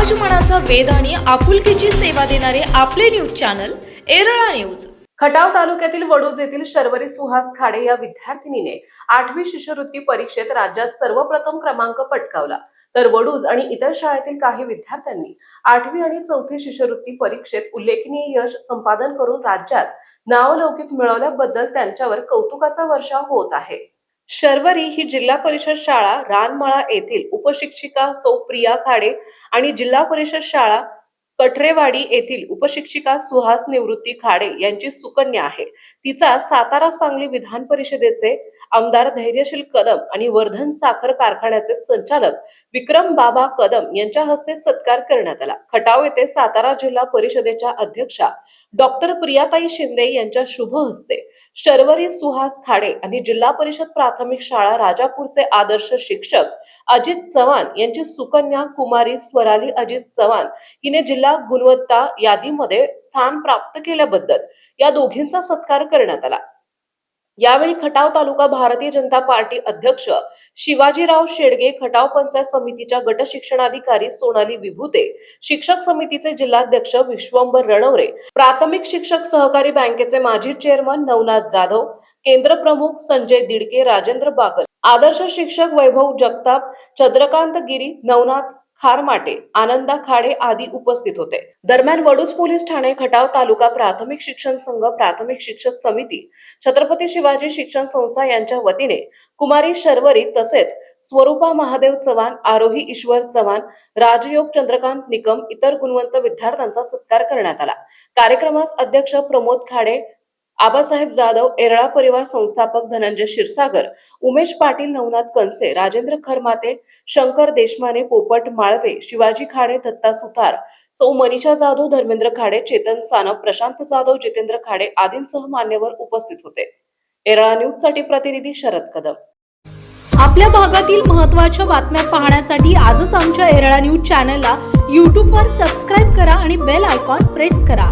समाजमनाचा वेध आणि आपुलकीची सेवा देणारे आपले news channel Erala news. Khatav तालुक्यातील वडूज येथील शर्वरी सुहास खाडे या विद्यार्थिनीने 8वी शिष्यवृत्ती परीक्षेत राज्यात सर्वप्रथम क्रमांक पटकावला, तर वडूज आणि इतर शाळेतील काही विद्यार्थ्यांनी 8वी आणि 4थी शिष्यवृत्ती परीक्षेत उल्लेखनीय यश संपादन करून राज्यात नावलौकिक मिळवल्याबद्दल त्यांच्यावर कौतुकाचा वर्षाव होत आहे। शर्वरी ही जिल्हा परिषद शाळा रानमळा येथील उपशिक्षिका सौ प्रिया खाडे आणि जिल्हा परिषद शाळा कठरेवाडी येथील उपशिक्षिका सुहास निवृत्ती खाडे यांची सुकन्या आहे। तिचा सातारा सांगली विधान परिषदेचे आमदार धैर्यशील कदम आणि वर्धन साखर कारखान्याचे संचालक विक्रम बाबा कदम यांच्या हस्ते सत्कार करण्यात आला। खटाव येथे सातारा जिल्हा परिषदेच्या अध्यक्षा डॉक्टर प्रियाताई शिंदे यांच्या शुभ हस्ते शर्वरी सुहास खाडे आणि जिल्हा परिषद प्राथमिक शाळा राजापूरचे आदर्श शिक्षक अजित चव्हाण यांची सुकन्या कुमारी स्वराली अजित चव्हाण हिने जिल्हा गुणवत्ता यादीमध्ये स्थान प्राप्त केल्याबद्दल या दोघींचा सत्कार करण्यात आला। यावेळी खटाव तालुका भारतीय जनता पार्टी अध्यक्ष शिवाजीराव शेडगे, खटाव पंचायत समितीच्या गट शिक्षणाधिकारी सोनाली विभूते, शिक्षक समितीचे जिल्हाध्यक्ष विश्वंभर रणवरे, प्राथमिक शिक्षक सहकारी बँकेचे माजी चेअरमन नवनाथ जाधव, केंद्र प्रमुख संजय दिडके, राजेंद्र बागल, आदर्श शिक्षक वैभव जगताप, चंद्रकांत गिरी, नवनाथ खारमाटे, आनंदा खाडे आदी उपस्थित होते। दरम्यान वडूज पोलीस ठाणे, खटाव तालुका प्राथमिक शिक्षण संघ, प्राथमिक शिक्षक समिती, छत्रपती शिवाजी शिक्षण संस्था यांच्या वतीने कुमारी शर्वरी तसेच स्वरूपा महादेव चव्हाण, आरोही ईश्वर चव्हाण, राजयोग चंद्रकांत निकम इतर गुणवंत विद्यार्थ्यांचा सत्कार करण्यात आला। कार्यक्रमास अध्यक्ष प्रमोद खाडे, आबासाहेब जाधव, एरळा परिवार संस्थापक धनंजय क्षीरसागर, उमेश पाटील, नवनाथ कनसे, राजेंद्र खरमाते, शंकर देशमाने, पोपट माळवे, शिवाजी खाडे, दत्ता सुतार, सौ मनीषा जाधव, धर्मेंद्र खाडे, चेतन सानप, प्रशांत जाधव, जितेंद्र खाडे आदींसह मान्यवर उपस्थित होते। एरळा न्यूज साठी प्रतिनिधी शरद कदम। आपल्या भागातील महत्त्वाच्या बातम्या पाहण्यासाठी आजच आमच्या एरळा न्यूज चॅनलला YouTube वर सबस्क्राइब करा आणि बेल आयकॉन प्रेस करा।